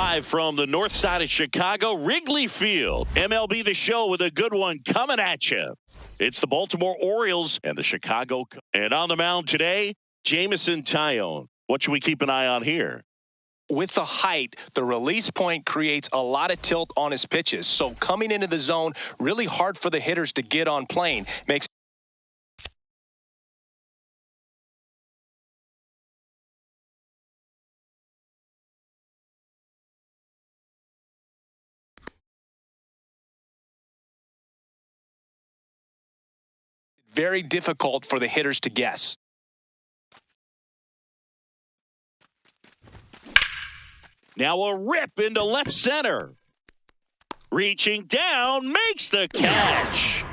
Live from the north side of Chicago, Wrigley Field. MLB The Show with a good one coming at you. It's the Baltimore Orioles and the Chicago. And on the mound today, Jameson Taillon. What should we keep an eye on here? With the height, the release point creates a lot of tilt on his pitches. So coming into the zone, really hard for the hitters to get on plane. Makes very difficult for the hitters to guess. Now a rip into left center. Reaching down, makes the catch.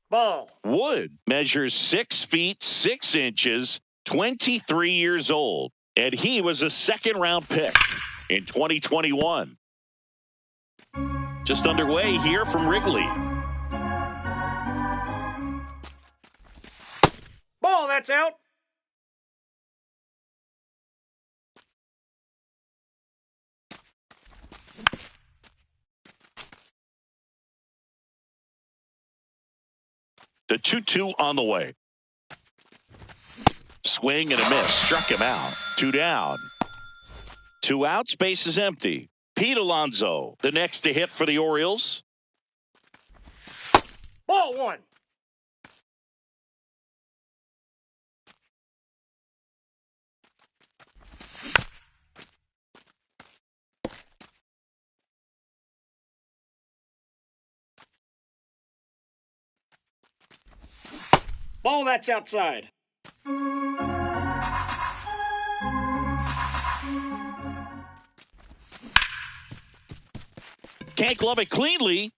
Ball. Wood measures 6 feet 6 inches, 23 years old, and he was a second-round pick in 2021. Just underway here from Wrigley. Ball, that's out. The 2-2 on the way. Swing and a miss. Struck him out. 2 down. 2 out. Space is empty. Pete Alonso, the next to hit for the Orioles. Ball 1. Ball, that's outside. Can't glove it cleanly.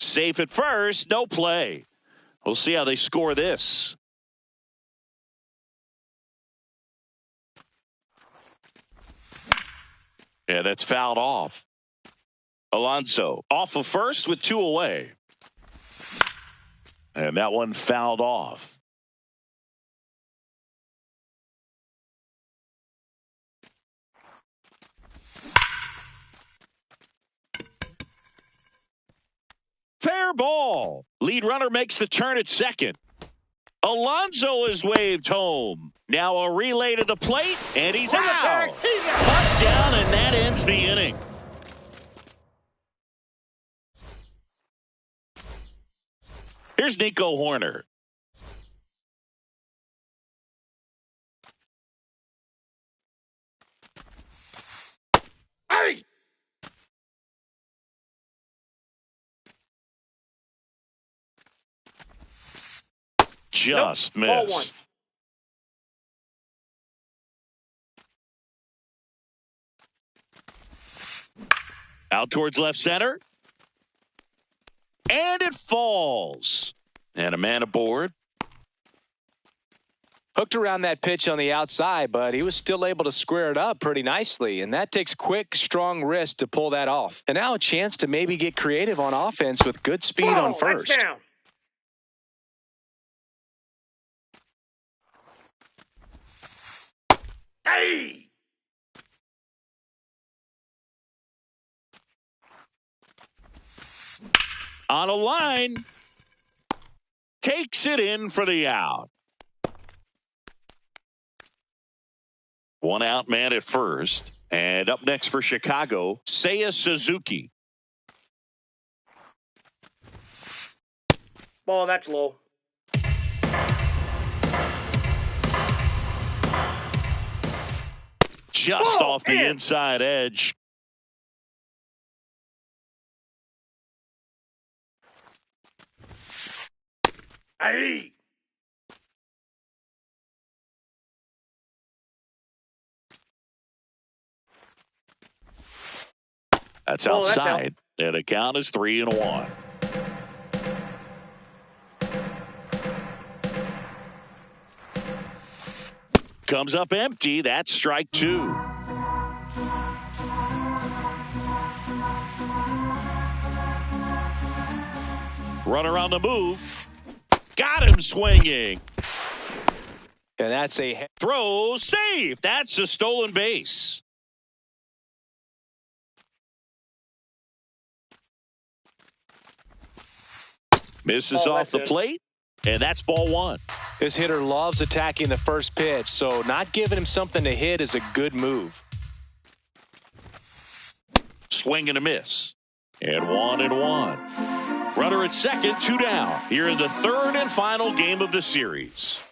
Safe at first. No play. We'll see how they score this. Yeah, that's fouled off. Alonso off of first with 2 away. And that one fouled off. Fair ball. Lead runner makes the turn at second. Alonso is waved home. Now a relay to the plate, and he's out. Butt down, and that ends the inning. Here's Nico Hoerner. Hey! Just Ball 1. missed. Out towards left center. And it falls. And a man aboard. Hooked around that pitch on the outside, but he was still able to square it up pretty nicely. And that takes quick, strong wrist to pull that off. And now a chance to maybe get creative on offense with good speed on first. That's down. Hey! On a line. Takes it in for the out. 1 out man at first. And up next for Chicago, Seiya Suzuki. Ball, that's low. Just Ball, off the in. inside edge. Hey! That's Oh, that's outside. And the count is 3-1. Comes up empty. That's strike 2. Runner on the move. Got him swinging. And that's a throw safe. That's a stolen base. Misses off the plate, and that's ball one. This hitter loves attacking the first pitch, so not giving him something to hit is a good move. Swing and a miss. And 1-1. Runner at second, 2 down. Here in the third and final game of the series.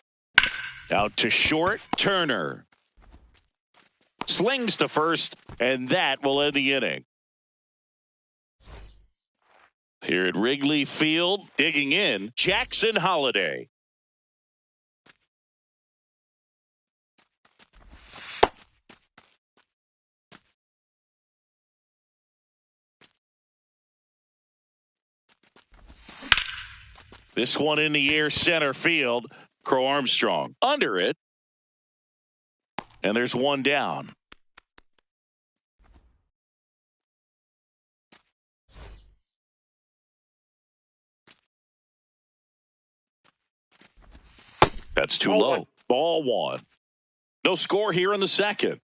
Out to short, Turner. Slings to first, and that will end the inning. Here at Wrigley Field, digging in, Jackson Holliday. This one in the air, center field. Crow Armstrong under it. And there's one down. That's too low. Ball one. No score here in the second.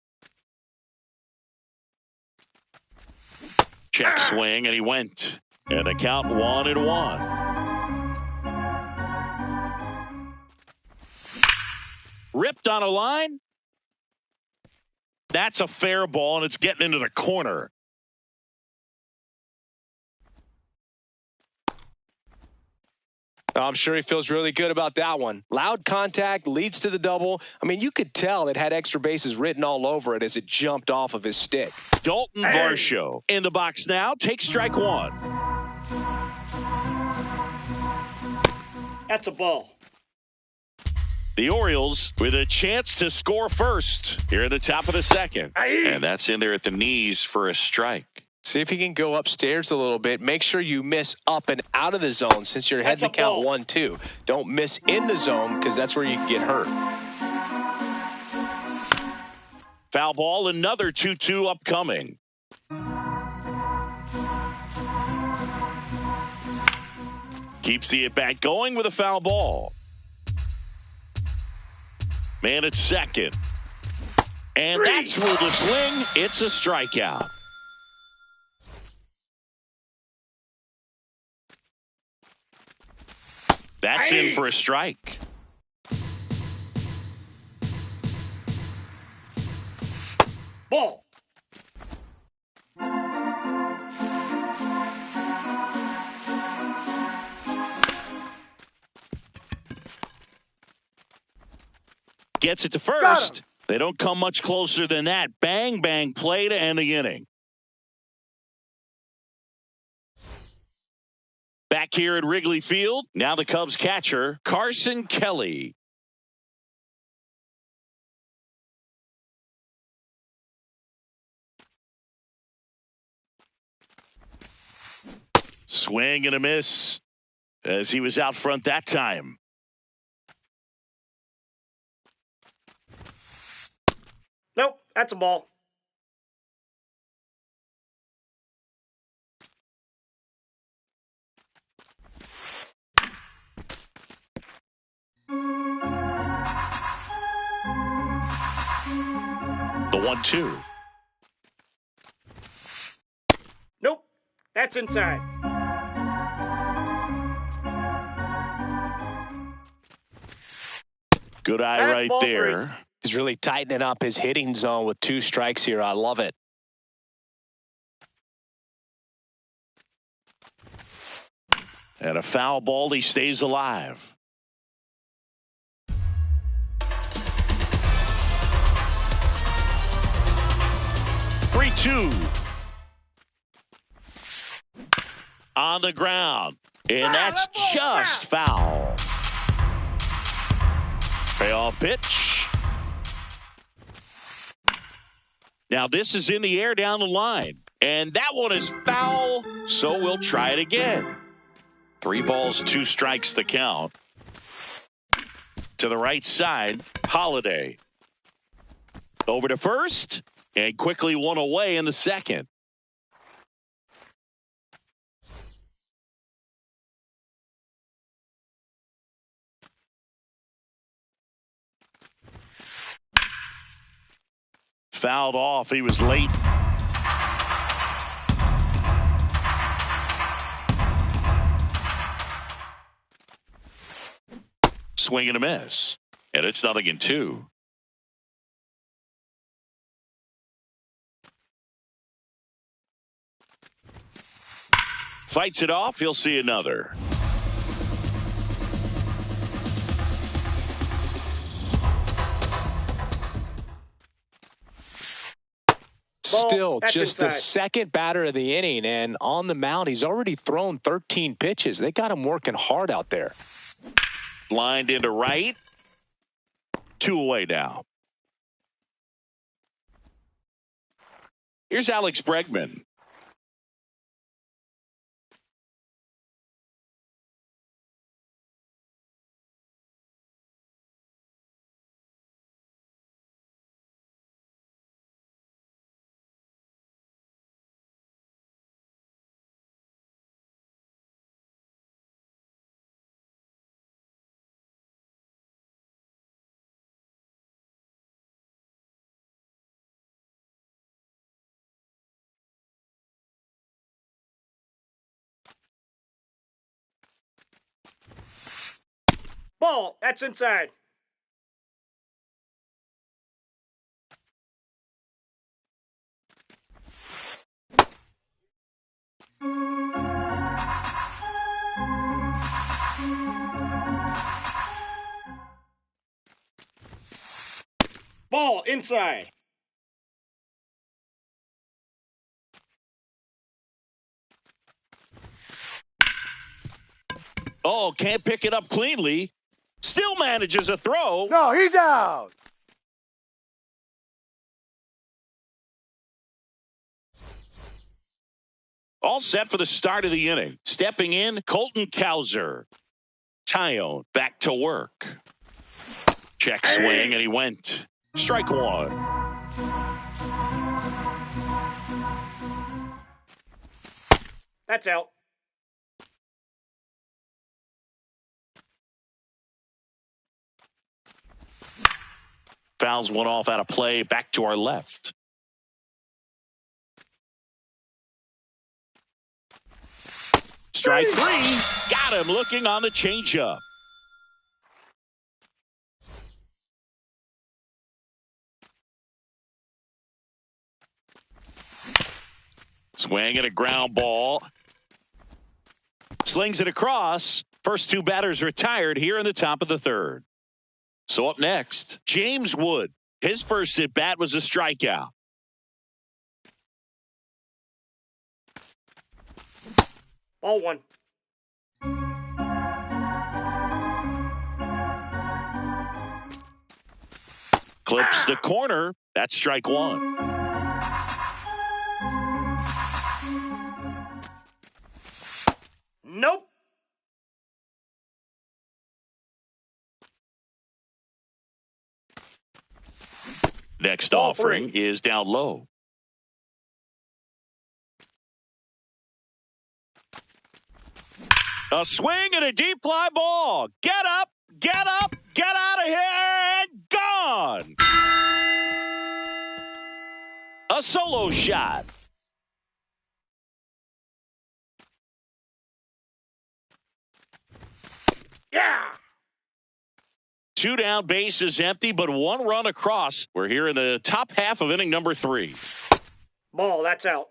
Check swing, and he went. And the count 1-1. Ripped on a line. That's a fair ball, and it's getting into the corner. I'm sure he feels really good about that one. Loud contact leads to the double. I mean, you could tell it had extra bases written all over it as it jumped off of his stick. Dalton Varsho in the box now. Takes strike one. That's a ball. The Orioles with a chance to score first here at the top of the second. And that's in there at the knees for a strike. See if he can go upstairs a little bit. Make sure you miss up and out of the zone since you're heading to count 1-2. Don't miss in the zone because that's where you can get hurt. Foul ball, another 2-2 upcoming. Keeps the at-bat going with a foul ball. Man at second. And that's through the swing. It's a strikeout. That's in for a strike. Ball. Gets it to first. They don't come much closer than that. Bang, bang play to end the inning. Back here at Wrigley Field, now the Cubs catcher, Carson Kelly. Swing and a miss as he was out front that time. Nope, that's a ball. The 1-2. Nope, that's inside. Good eye That's right ball there. 3. He's really tightening up his hitting zone with 2 strikes here. I love it. And a foul ball, he stays alive. On the ground. And that's just foul. Payoff pitch. Now this is in the air down the line. And that one is foul, so we'll try it again. 3 balls, 2 strikes to count. To the right side, Holliday. Over to first, and quickly one away in the second. Fouled off. He was late. Swing and a miss. And it's 0-2. Fights it off. He'll see another. Still just the second batter of the inning, and on the mound, he's already thrown 13 pitches. They got him working hard out there. Lined into right. 2 away now. Here's Alex Bregman. Ball. That's inside. Ball. Inside. Oh, can't pick it up cleanly. Still manages a throw. No, he's out. All set for the start of the inning. Stepping in, Colton Cowser. Tyone back to work. Check swing, and he went. Strike one. That's out. Fouls one off out of play. Back to our left. Strike 3. Got him looking on the changeup. Swing and a ground ball. Slings it across. First 2 batters retired here in the top of the 3rd. So up next, James Wood. His first at bat was a strikeout. Ball 1. Clips the corner. That's strike 1. Nope. Next Ball offering 3. is down low. A swing and a deep fly ball. Get up, get out of here, and gone. A solo shot. Yeah. 2 down, base is empty, but 1 run across. We're here in the top half of inning number 3. Ball. That's out.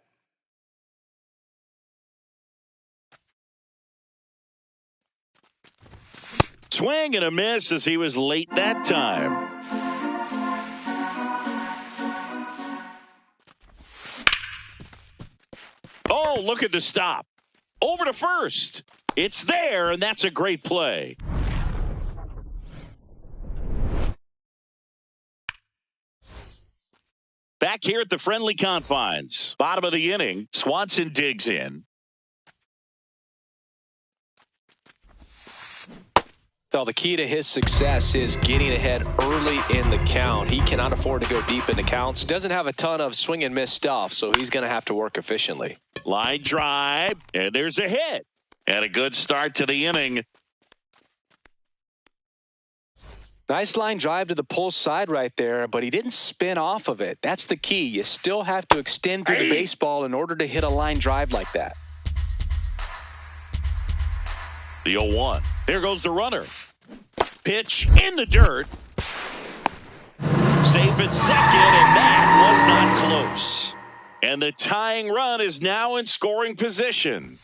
Swing and a miss as he was late that time. Oh, look at the stop. Over to first. It's there, and that's a great play. Back here at the friendly confines. Bottom of the inning. Swanson digs in. Well, the key to his success is getting ahead early in the count. He cannot afford to go deep into counts. Doesn't have a ton of swing and miss stuff, so he's going to have to work efficiently. Line drive, and there's a hit. And a good start to the inning. Nice line drive to the pull side right there, but he didn't spin off of it. That's the key. You still have to extend through the baseball in order to hit a line drive like that. The 0-1. Here goes the runner. Pitch in the dirt. Safe at second, and that was not close. And the tying run is now in scoring position.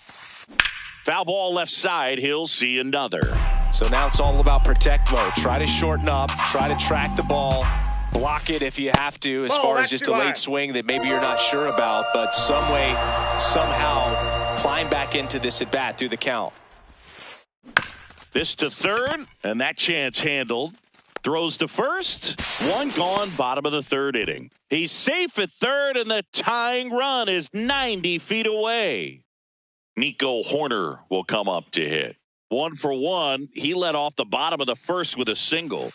Foul ball left side. He'll see another. So now it's all about protect mode. Try to shorten up. Try to track the ball. Block it if you have to, as far as just a late swing that maybe you're not sure about. But some way, somehow, climb back into this at-bat through the count. This to third, and that chance handled. Throws to first. One gone, bottom of the third inning. He's safe at third, and the tying run is 90 feet away. Nico Hoerner will come up to hit. 1 for 1. He led off the bottom of the first with a single.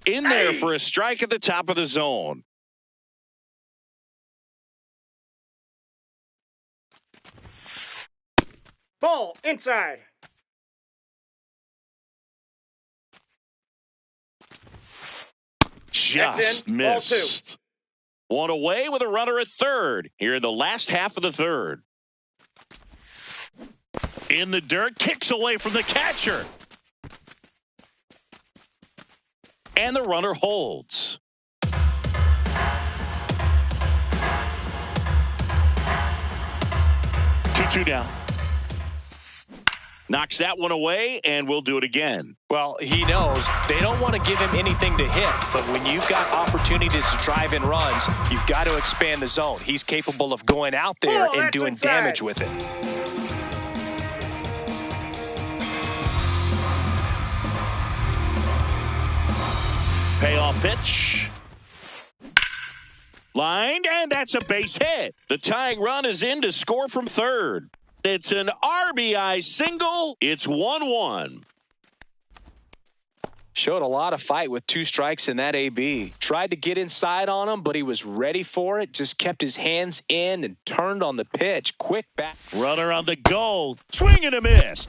In there for a strike at the top of the zone. Ball inside. Just missed. One away with a runner at third here in the last half of the third. In the dirt, kicks away from the catcher. And the runner holds. 2-2 down. Knocks that one away, and we'll do it again. Well, he knows they don't want to give him anything to hit, but when you've got opportunities to drive in runs, you've got to expand the zone. He's capable of going out there and doing damage with it. Payoff pitch. Lined, and that's a base hit. The tying run is in to score from third. It's an RBI single. It's 1-1. Showed a lot of fight with 2 strikes in that AB. Tried to get inside on him, but he was ready for it. Just kept his hands in and turned on the pitch. Quick back. Runner on the goal. Swing and a miss.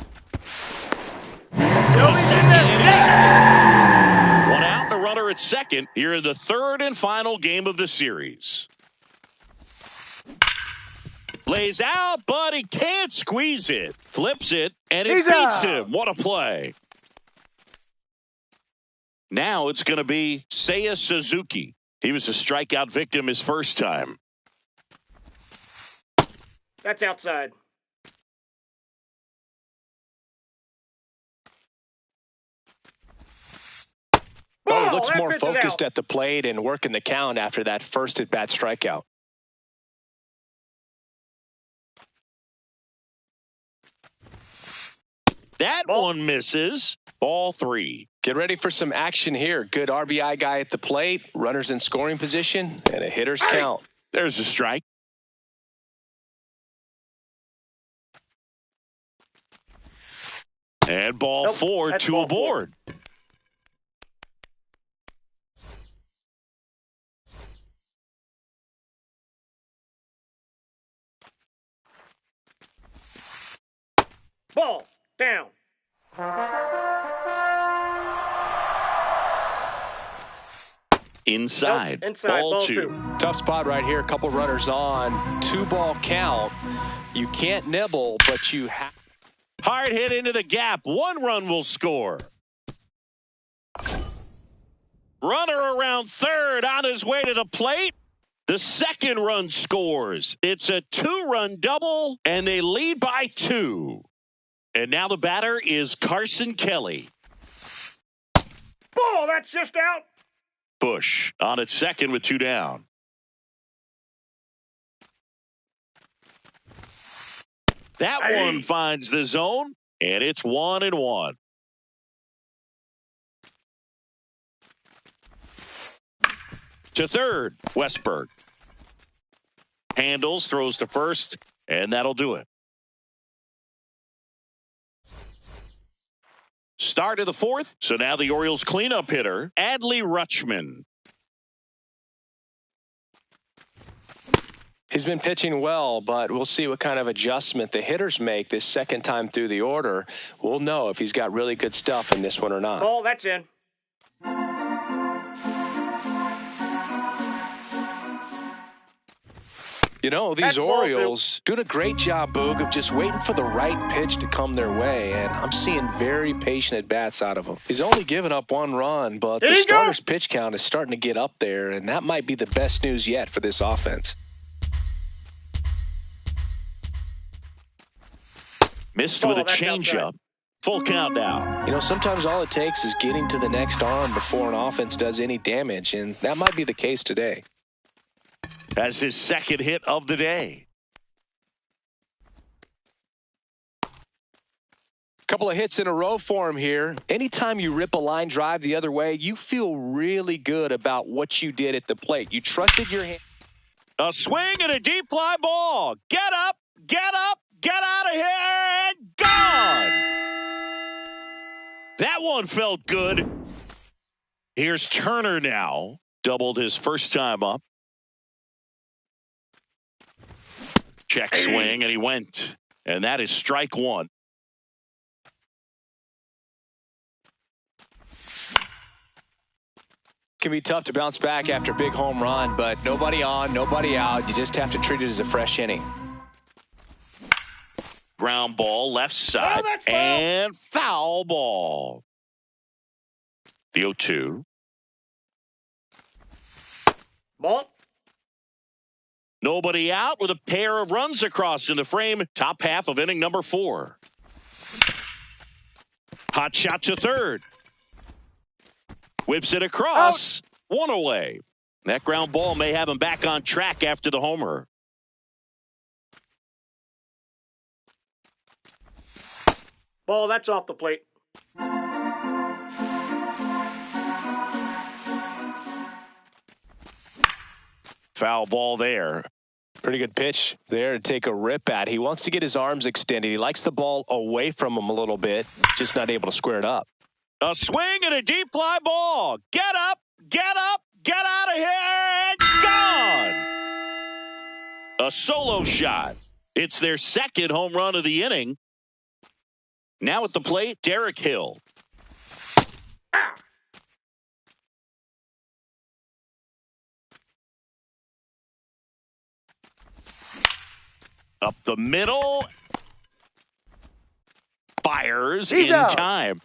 One out, the runner at second here in the third and final game of the series. Lays out, but he can't squeeze it. Flips it, and it beats him. What a play. Now it's going to be Seiya Suzuki. He was a strikeout victim his first time. That's outside. Oh, he looks more focused at the plate and working the count after that first at-bat strikeout. That one misses. Ball 3. Get ready for some action here. Good RBI guy at the plate, runners in scoring position, and a hitter's count. There's a strike. And ball 4, 2 aboard. Ball down. Inside. Ball 2. Tough spot right here. A couple runners on. 2-ball count. You can't nibble, but you have. Hard hit into the gap. 1 run will score. Runner around third on his way to the plate. The second run scores. It's a 2-run double, and they lead by 2. And now the batter is Carson Kelly. Ball, that's just out. Bush on at second with 2 down. That one finds the zone, and it's 1-1. To third, Westberg. Handles, throws to first, and that'll do it. Start of the fourth, so now the Orioles cleanup hitter, Adley Rutschman. He's been pitching well, but we'll see what kind of adjustment the hitters make this second time through the order. We'll know if he's got really good stuff in this one or not. Ball, that's in. You know, these Orioles doing a great job, Boog, of just waiting for the right pitch to come their way, and I'm seeing very patient at-bats out of him. He's only given up 1 run, but the starter's pitch count is starting to get up there, and that might be the best news yet for this offense. Missed with a changeup. Full count now. You know, sometimes all it takes is getting to the next arm before an offense does any damage, and that might be the case today. That's his second hit of the day. Couple of hits in a row for him here. Anytime you rip a line drive the other way, you feel really good about what you did at the plate. You trusted your hand. A swing and a deep fly ball. Get up, get out of here, and gone. That one felt good. Here's Turner now. Doubled his first time up. Check swing, and he went. And that is strike 1. Can be tough to bounce back after a big home run, but nobody on, nobody out. You just have to treat it as a fresh inning. Ground ball, left side, and foul ball. The 0-2. Ball. Nobody out with a pair of runs across in the frame. Top half of inning number 4. Hot shot to third. Whips it across. Out. 1 away. That ground ball may have him back on track after the homer. Ball, that's off the plate. Foul ball there. Pretty good pitch there to take a rip at. He wants to get his arms extended. He likes the ball away from him a little bit, just not able to square it up. A swing and a deep fly ball. Get up, get out of here, and gone. A solo shot. It's their second home run of the inning. Now at the plate, Derek Hill. Up the middle. Fires in time.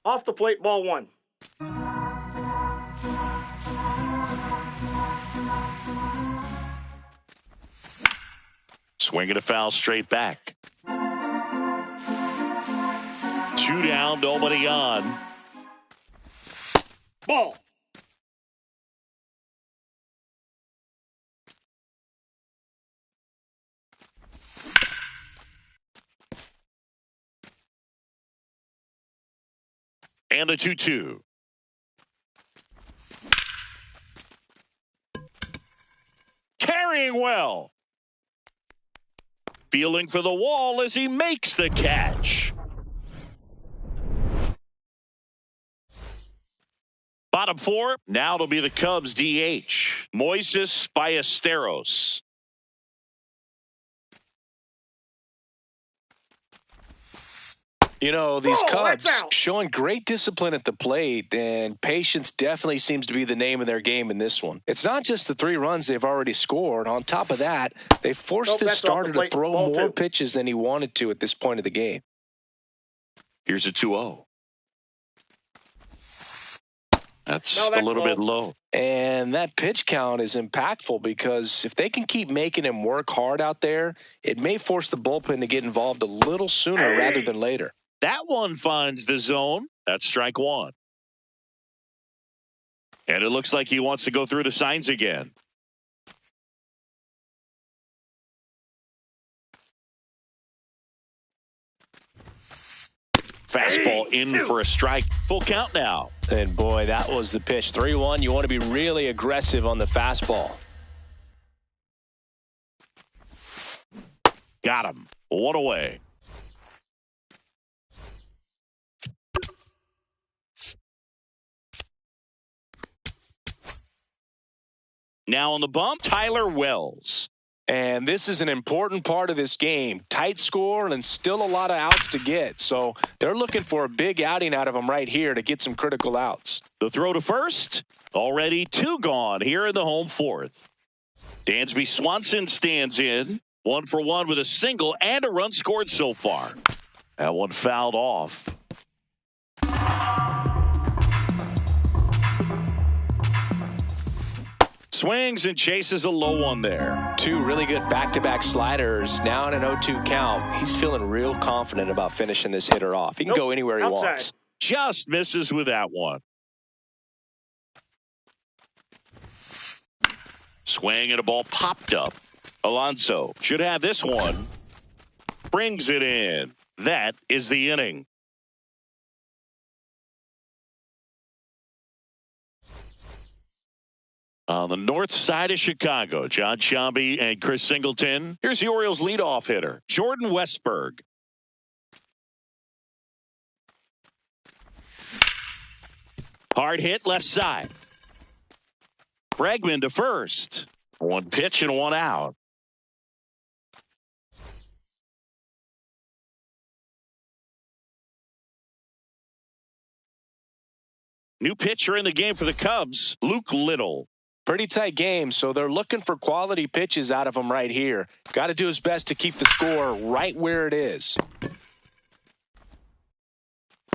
Off the plate, ball 1. Swing and a foul straight back. 2 down, nobody on. Ball. And the 2-2. Carrying well. Feeling for the wall as he makes the catch. Bottom 4. Now it'll be the Cubs DH. Moises Ballesteros. You know, these Cubs showing great discipline at the plate, and patience definitely seems to be the name of their game in this one. It's not just the 3 runs they've already scored. On top of that, they forced this starter to throw more pitches than he wanted to at this point of the game. Here's a 2-0. That's a little bit low. And that pitch count is impactful because if they can keep making him work hard out there, it may force the bullpen to get involved a little sooner rather than later. That one finds the zone. That's strike 1. And it looks like he wants to go through the signs again. Fastball in for a strike. Full count now. And boy, that was the pitch. 3-1. You want to be really aggressive on the fastball. Got him. 1 away. Now on the bump, Tyler Wells. And this is an important part of this game. Tight score and still a lot of outs to get. So they're looking for a big outing out of him right here to get some critical outs. The throw to first. Already 2 gone here in the home fourth. Dansby Swanson stands in. 1 for 1 with a single and a run scored so far. That one fouled off. Swings and chases a low one there. 2 really good back-to-back sliders. Now in an 0-2 count. He's feeling real confident about finishing this hitter off. He can go anywhere he wants. Just misses with that one. Swing and a ball popped up. Alonso should have this one. Brings it in. That is the inning. On the north side of Chicago, John Sciambi and Chris Singleton. Here's the Orioles leadoff hitter, Jordan Westburg. Hard hit left side. Bregman to first. 1 pitch and 1 out. New pitcher in the game for the Cubs, Luke Little. Pretty tight game, so they're looking for quality pitches out of him right here. Got to do his best to keep the score right where it is.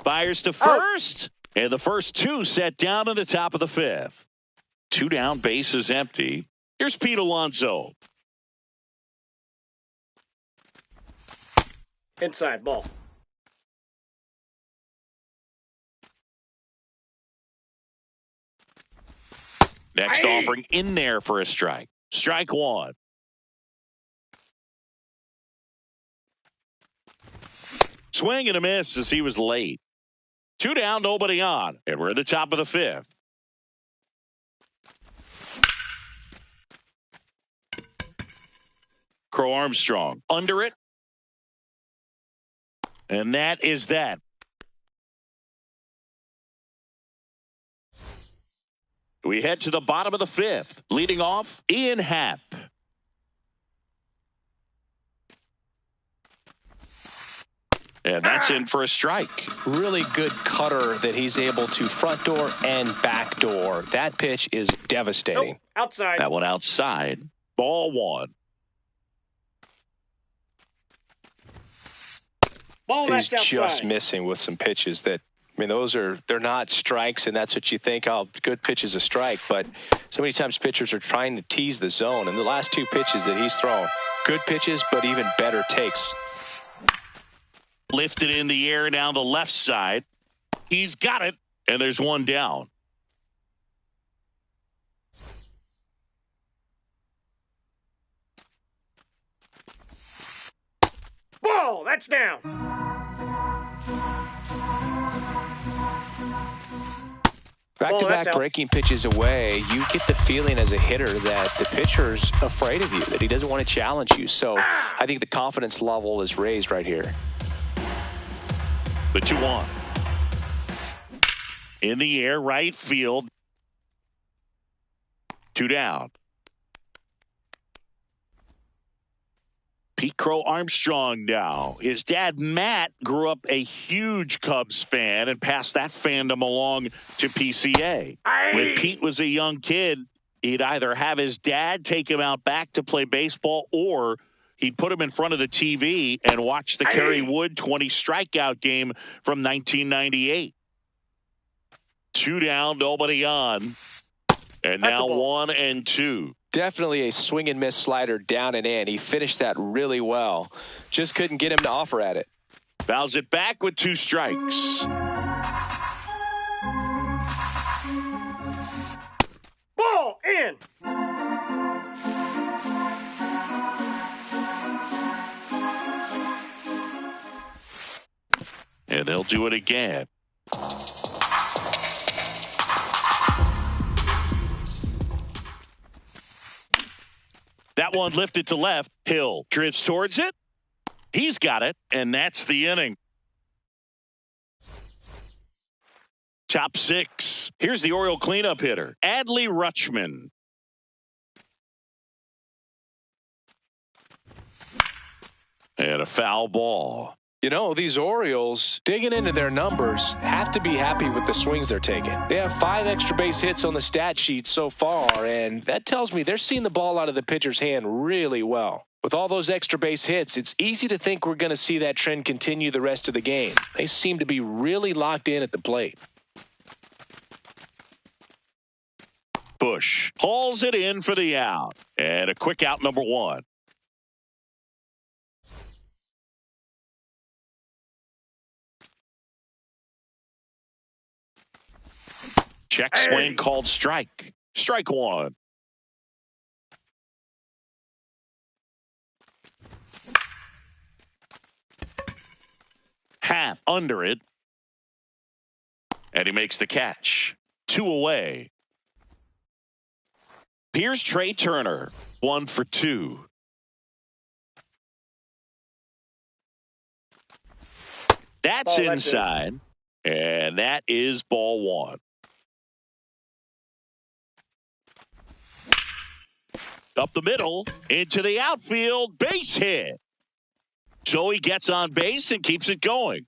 Fires to first, and the first 2 set down in the top of the 5th. 2 down, base is empty. Here's Pete Alonso. Inside ball. Next offering in there for a strike. Strike 1. Swing and a miss as he was late. 2 down, nobody on. And we're at the top of the 5th. Crow Armstrong under it. And that is that. We head to the bottom of the 5th. Leading off, Ian Happ. And that's in for a strike. Really good cutter that he's able to front door and back door. That pitch is devastating. Nope. Outside. That one outside. Ball 1. Ball He's outside. just missing with some pitches that, I mean, they're not strikes, and that's what you think, oh, good pitch is a strike. But so many times pitchers are trying to tease the zone. And the last 2 pitches that he's thrown, good pitches, but even better takes. Lifted in the air down the left side. He's got it, and there's 1 down. Ball, that's down. Back-to-back breaking pitches away, you get the feeling as a hitter that the pitcher's afraid of you, that he doesn't want to challenge you. So I think the confidence level is raised right here. The 2-1. In the air, right field. 2 down. Pete Crow Armstrong now. His dad, Matt, grew up a huge Cubs fan and passed that fandom along to PCA. When Pete was a young kid, he'd either have his dad take him out back to play baseball, or he'd put him in front of the TV and watch the Kerry Wood 20 strikeout game from 1998. 2 down, nobody on. And now 1 and 2. Definitely a swing and miss slider down and in. He finished that really well. Just couldn't get him to offer at it. Fouls it back with 2 strikes. Ball in. And they'll do it again. That one lifted to left. Hill drifts towards it. He's got it, and that's the inning. Top 6. Here's the Oriole cleanup hitter, Adley Rutschman. And a foul ball. You know, these Orioles, digging into their numbers, have to be happy with the swings they're taking. They have 5 extra base hits on the stat sheet so far, and that tells me they're seeing the ball out of the pitcher's hand really well. With all those extra base hits, it's easy to think we're going to see that trend continue the rest of the game. They seem to be really locked in at the plate. Bush hauls it in for the out. And a quick out, number 1. Check swing called strike. Strike 1. Happ under it. And he makes the catch. 2 away. Here's Trey Turner. 1 for 2. That's inside. And that is ball 1. Up the middle, into the outfield, base hit. So he gets on base and keeps it going.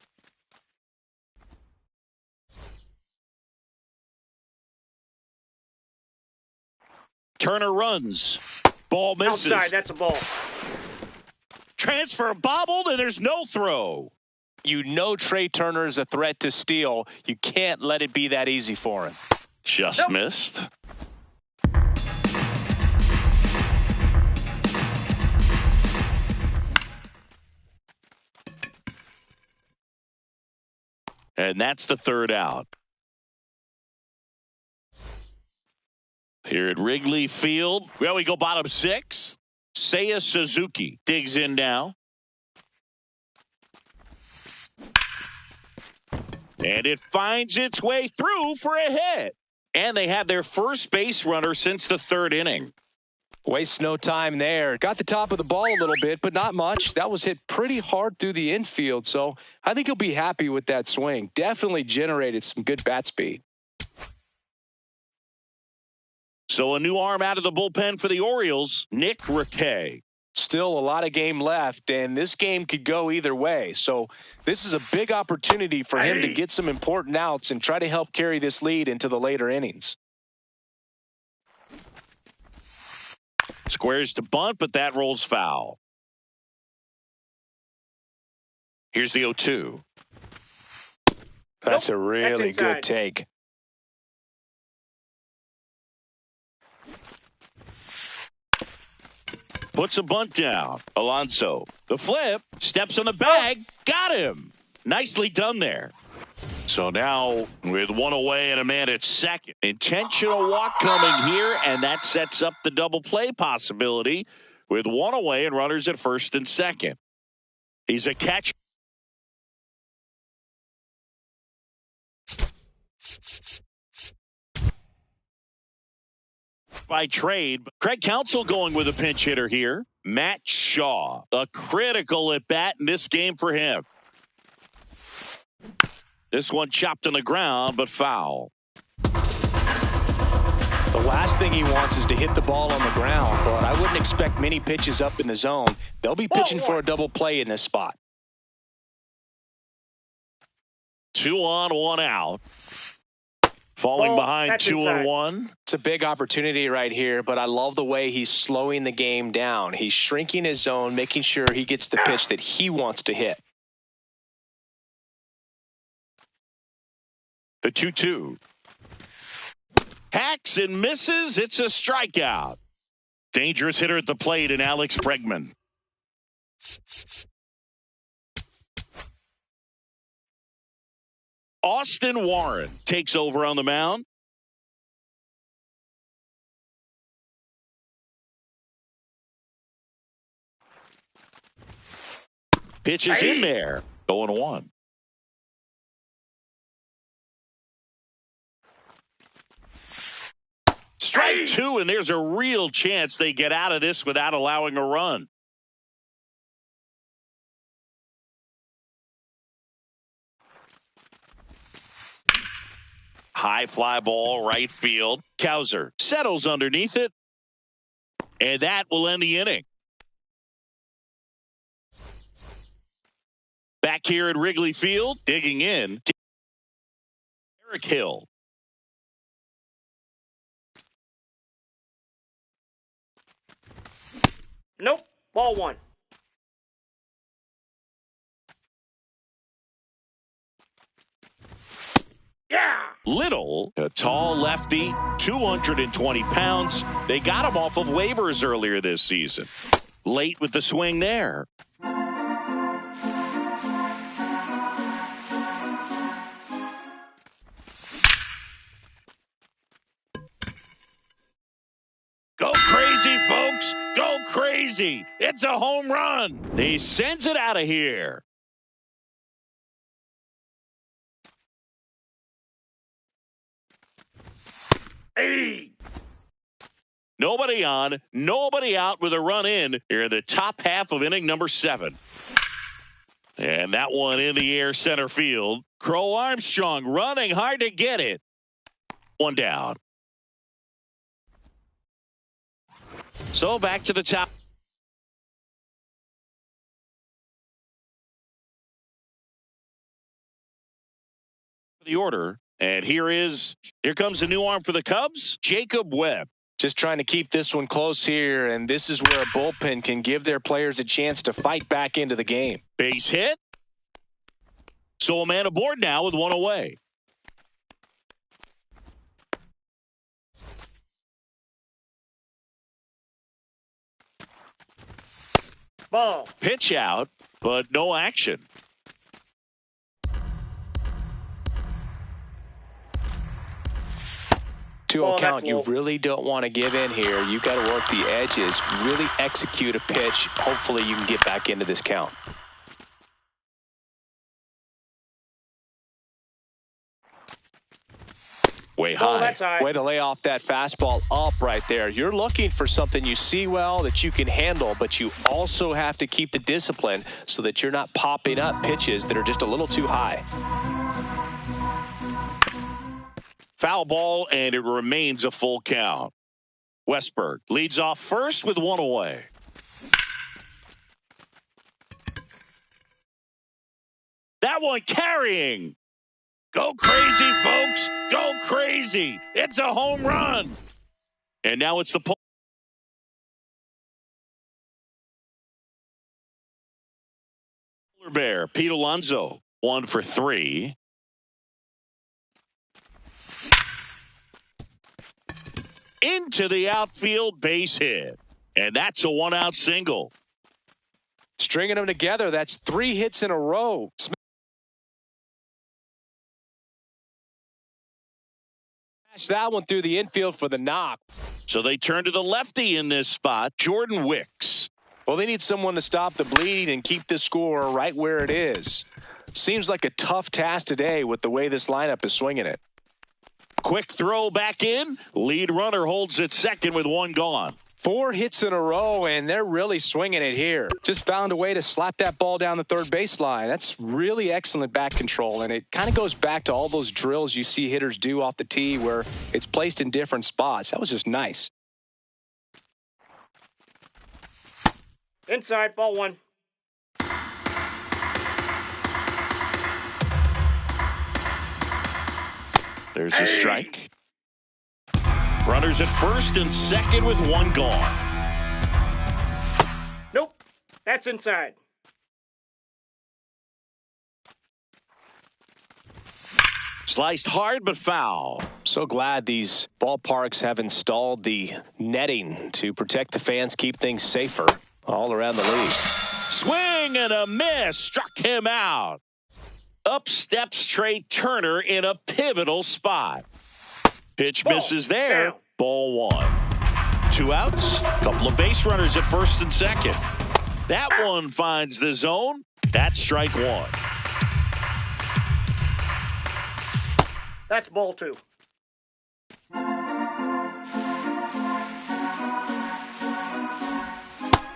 Turner runs. Ball misses. Outside, that's a ball. Transfer bobbled, and there's no throw. You know Trey Turner is a threat to steal. You can't let it be that easy for him. Just missed. And that's the 3rd out. Here at Wrigley Field, well, we go bottom 6. Seiya Suzuki digs in now. And it finds its way through for a hit. And they have their first base runner since the 3rd inning. Waste no time there. Got the top of the ball a little bit, but not much. That was hit pretty hard through the infield, so I think he'll be happy with that swing. Definitely generated some good bat speed. So a new arm out of the bullpen for the Orioles, Nick Riquet. Still a lot of game left, and this game could go either way. So this is a big opportunity for him to get some important outs and try to help carry this lead into the later innings. Squares to bunt, but that rolls foul. Here's the 0-2. That's a really good take. Puts a bunt down. Alonso. The flip. Steps on the bag. Got him. Nicely done there. So now with 1 away and a man at second. Intentional walk coming here, and that sets up the double play possibility with 1 away and runners at first and second. He's a catcher. By trade. Craig Counsell going with a pinch hitter here. Matt Shaw. A critical at bat in this game for him. This one chopped on the ground, but foul. The last thing he wants is to hit the ball on the ground, but I wouldn't expect many pitches up in the zone. They'll be pitching for a double play in this spot. 2 on, 1 out. Falling behind 2-1. It's a big opportunity right here, but I love the way he's slowing the game down. He's shrinking his zone, making sure he gets the pitch that he wants to hit. The 2-2. Hacks and misses. It's a strikeout. Dangerous hitter at the plate in Alex Bregman. Austin Warren takes over on the mound. Pitch is in there. 0-1. Strike 2, and there's a real chance they get out of this without allowing a run. High fly ball, right field. Cowser settles underneath it, and that will end the inning. Back here at Wrigley Field, digging in, Eric Hill. Nope. Ball one. Yeah. Little, a tall lefty, 220 pounds. They got him off of waivers earlier this season. Late with the swing there. Go crazy, folks. Go crazy. It's a home run. He sends it out of here. Hey. Nobody on, nobody out with a run in here in the top half of inning number 7. And that one in the air center field. Crow Armstrong running hard to get it. One down. So back to the top. The order. And here comes a new arm for the Cubs, Jacob Webb. Just trying to keep this one close here, and this is where a bullpen can give their players a chance to fight back into the game. Base hit. So a man aboard now with one away. Ball. Pitch out, but no action. To a count, you really don't want to give in here. You've got to work the edges, really execute a pitch. Hopefully you can get back into this count. Way high. That's high. Way to lay off that fastball up right there. You're looking for something you see well that you can handle, but you also have to keep the discipline so that you're not popping up pitches that are just a little too high. Foul ball, and it remains a full count. Westberg leads off first with one away. That one carrying. Go crazy, folks. Go crazy. It's a home run. And now it's the Polar Bear, Pete Alonso, 1 for 3. Into the outfield, base hit. And that's a 1-out single. Stringing them together, that's 3 hits in a row. Smash that one through the infield for the knock. So they turn to the lefty in this spot, Jordan Wicks. Well, they need someone to stop the bleed and keep the score right where it is. Seems like a tough task today with the way this lineup is swinging it. Quick throw back in. Lead runner holds at second with one gone. 4 hits in a row, and they're really swinging it here. Just found a way to slap that ball down the third baseline. That's really excellent back control, and it kind of goes back to all those drills you see hitters do off the tee where it's placed in different spots. That was just nice. Inside, ball one. There's a strike. Runners at first and second with one gone. Nope. That's inside. Sliced hard but foul. So glad these ballparks have installed the netting to protect the fans, keep things safer all around the league. Swing and a miss. Struck him out. Up steps Trey Turner in a pivotal spot. Pitch misses there. Down. Ball 1. 2 outs. Couple of base runners at first and second. That one finds the zone. That's strike 1. That's ball 2.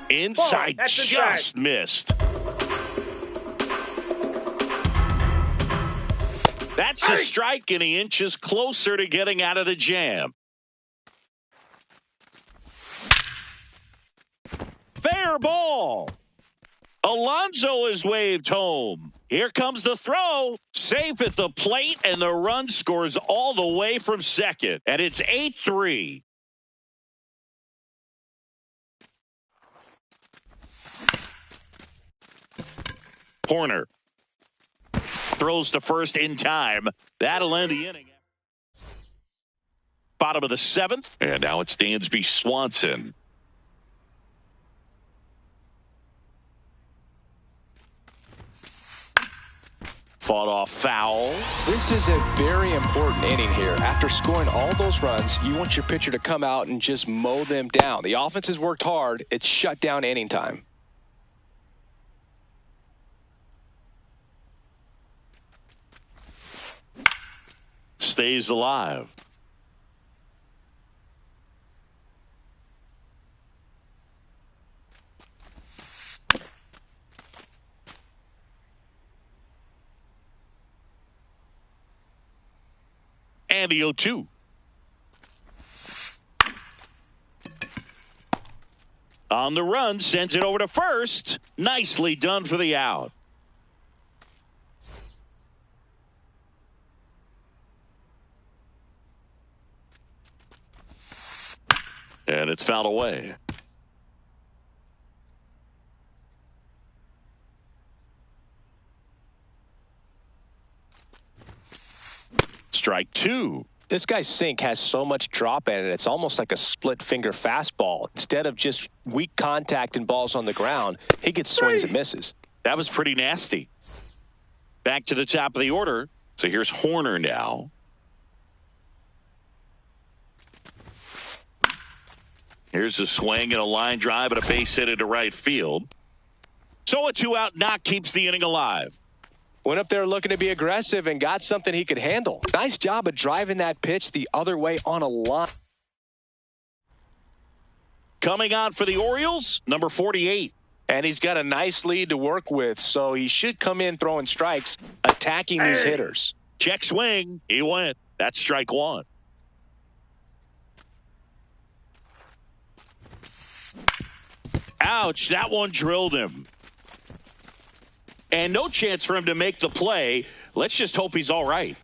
Inside, That's just inside. missed. That's a strike, and he inches closer to getting out of the jam. Fair ball. Alonso is waved home. Here comes the throw. Safe at the plate, and the run scores all the way from second. And it's 8-3. Horner throws to first in time. That'll end the inning. Bottom of the seventh, and now it's Dansby Swanson. Fought off foul. This is a very important inning here. After scoring all those runs, you want your pitcher to come out and just mow them down. The offense has worked hard. It's shut down inning time. Stays alive. And the 0-2. On the run, sends it over to first. Nicely done for the out. And it's fouled away. Strike two. This guy's sink has so much drop in it, it's almost like a split finger fastball. Instead of just weak contact and balls on the ground, he gets swings and misses. That was pretty nasty. Back to the top of the order. So here's Horner now. Here's a swing and a line drive and a base hit into right field. So a 2-out knock keeps the inning alive. Went up there looking to be aggressive and got something he could handle. Nice job of driving that pitch the other way on a line. Coming on for the Orioles, number 48. And he's got a nice lead to work with, so he should come in throwing strikes, attacking these hitters. Check swing. He went. That's strike one. Ouch, that one drilled him. And no chance for him to make the play. Let's just hope he's all right.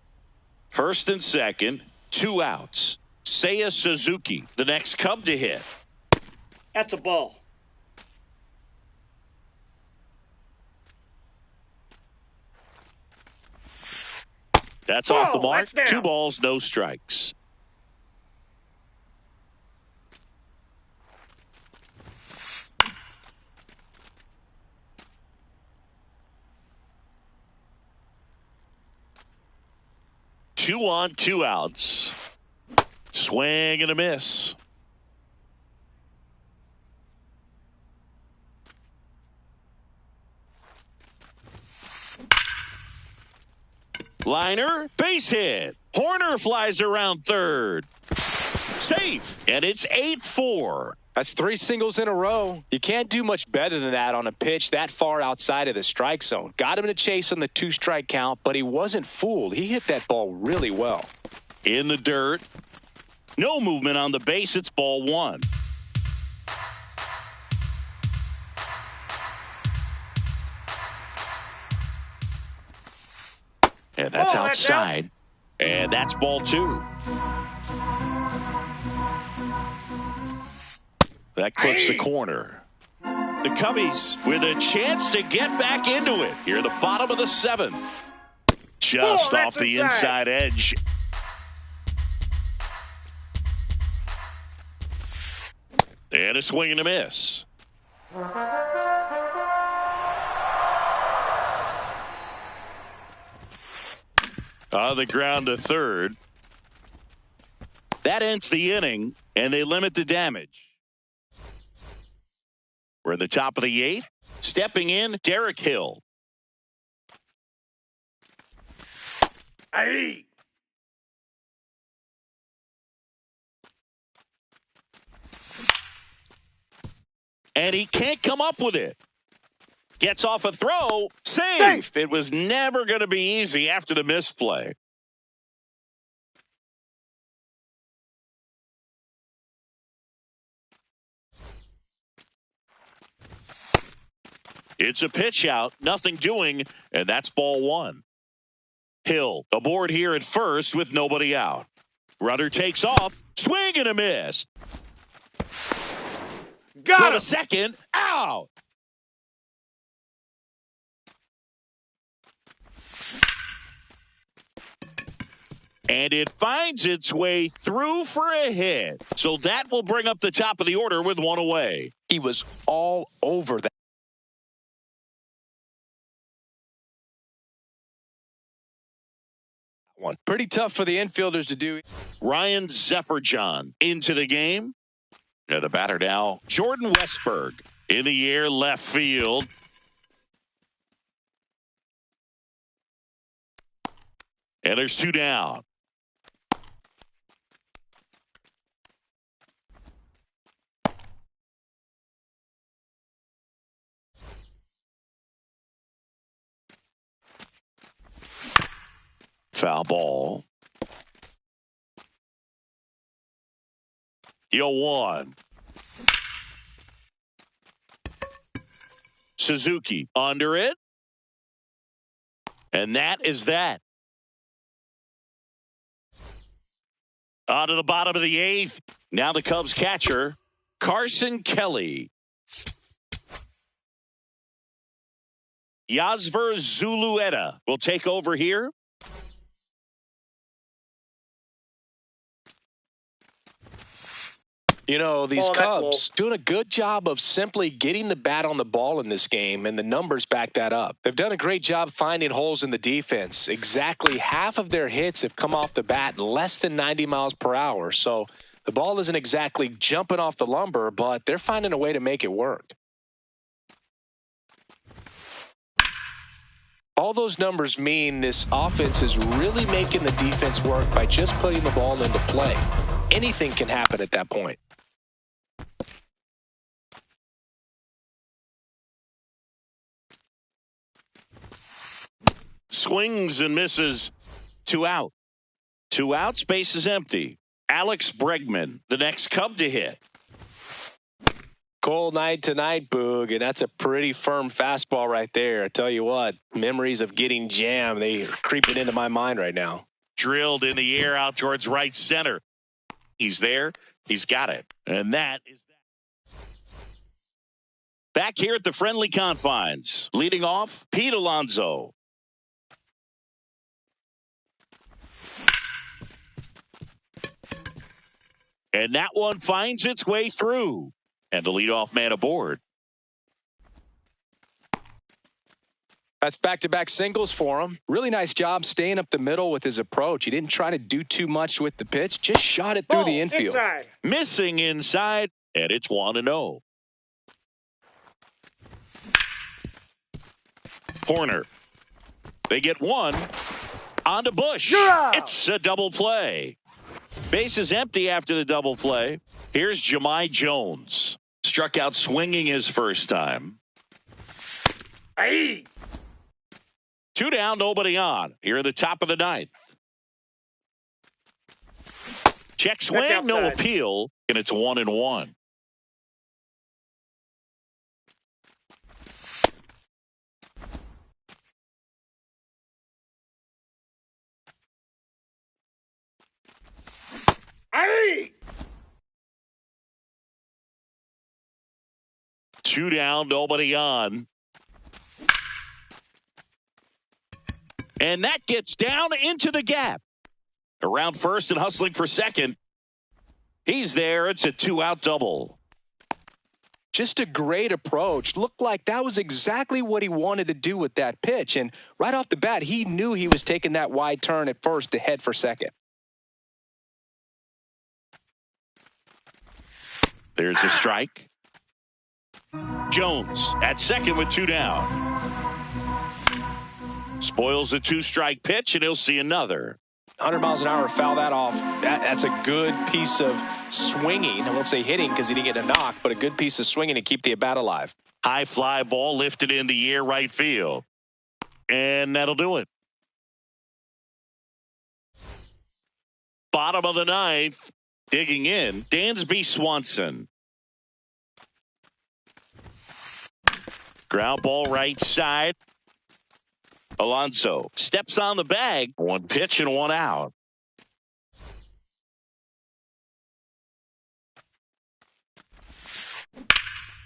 First and second, 2 outs. Seiya Suzuki, the next Cub to hit. That's a ball. That's off the mark. 2 balls, no strikes. Two on, 2 outs. Swing and a miss. Liner, base hit. Horner flies around third. Safe, and it's 8-4. That's 3 singles in a row. You can't do much better than that on a pitch that far outside of the strike zone. Got him to chase on the 2-strike count, but he wasn't fooled. He hit that ball really well. In the dirt. No movement on the base. It's ball 1. And that's outside. And that's ball 2. That clips the corner. The Cubbies with a chance to get back into it here at the bottom of the 7th. Just off the inside edge. And a swing and a miss. On the ground to third. That ends the inning, and they limit the damage. We're in the top of the 8th. Stepping in, Derek Hill. Aye. And he can't come up with it. Gets off a throw. Safe. It was never going to be easy after the misplay. It's a pitch out, nothing doing, and that's ball one. Hill aboard here at first with nobody out. Runner takes off, swing and a miss. Go to second, out. And it finds its way through for a hit. So that will bring up the top of the order with one away. He was all over that one. Pretty tough for the infielders to do. Ryan Zefferjohn into the game. And the batter now, Jordan Westberg in the air left field. And there's two down. Foul ball. 0-1. Suzuki under it. And that is that. On to the bottom of the eighth. Now the Cubs catcher, Carson Kelly. Yasver Zulueta will take over here. You know, these Cubs doing a good job of simply getting the bat on the ball in this game, and the numbers back that up. They've done a great job finding holes in the defense. Exactly half of their hits have come off the bat less than 90 miles per hour. So the ball isn't exactly jumping off the lumber, but they're finding a way to make it work. All those numbers mean this offense is really making the defense work by just putting the ball into play. Anything can happen at that point. Swings and misses. 2 out. 2 outs, base is empty. Alex Bregman, the next Cub to hit. Cold night tonight, Boog, and that's a pretty firm fastball right there. I tell you what, memories of getting jammed, they are creeping into my mind right now. Drilled in the air out towards right center. He's there. He's got it. And that is that. Back here at the friendly confines. Leading off, Pete Alonso. And that one finds its way through. And the leadoff man aboard. That's back-to-back singles for him. Really nice job staying up the middle with his approach. He didn't try to do too much with the pitch, just shot it through the infield. Inside. Missing inside, and it's 1-0. Horner. They get one. On to Bush. It's a double play. Base is empty after the double play. Here's Jahmai Jones. Struck out swinging his first time. Aye. 2 down, nobody on. Here at the top of the 9th. Check swing, no appeal, and it's 1-1. Aye. 2 down, nobody on. And that gets down into the gap. Around first and hustling for second. He's there. It's a 2-out double. Just a great approach. Looked like that was exactly what he wanted to do with that pitch. And right off the bat, he knew he was taking that wide turn at first to head for second. There's a strike. Jones at second with 2 down. Spoils the 2-strike pitch, and he'll see another. 100 miles an hour, foul that off. That's a good piece of swinging. I won't say hitting because he didn't get a knock, but a good piece of swinging to keep the at-bat alive. High fly ball lifted in the air right field. And that'll do it. Bottom of the 9th, digging in, Dansby Swanson. Ground ball right side. Alonso steps on the bag. One pitch and one out.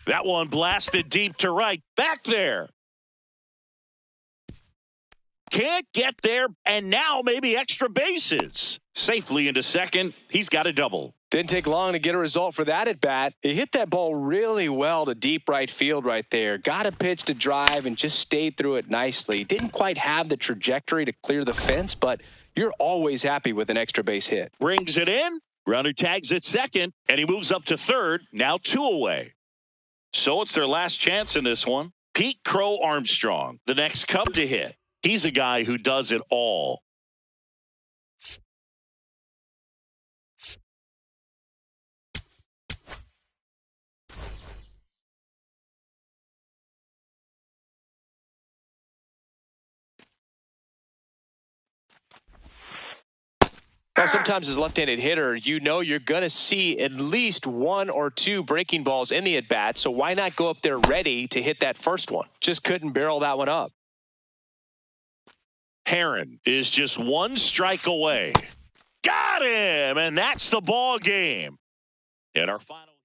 That one blasted deep to right. Back there. Can't get there, and now maybe extra bases. Safely into second. He's got a double. Didn't take long to get a result for that at bat. He hit that ball really well to deep right field right there. Got a pitch to drive and just stayed through it nicely. Didn't quite have the trajectory to clear the fence, but you're always happy with an extra base hit. Brings it in. Runner tags at second, and he moves up to third. Now 2 away. So it's their last chance in this one. Pete Crow Armstrong, the next Cub to hit. He's a guy who does it all. Well, sometimes as a left-handed hitter, you know you're going to see at least 1 or 2 breaking balls in the at-bat, so why not go up there ready to hit that first one? Just couldn't barrel that one up. Heron is just 1 strike away. Got him, and that's the ball game. And our final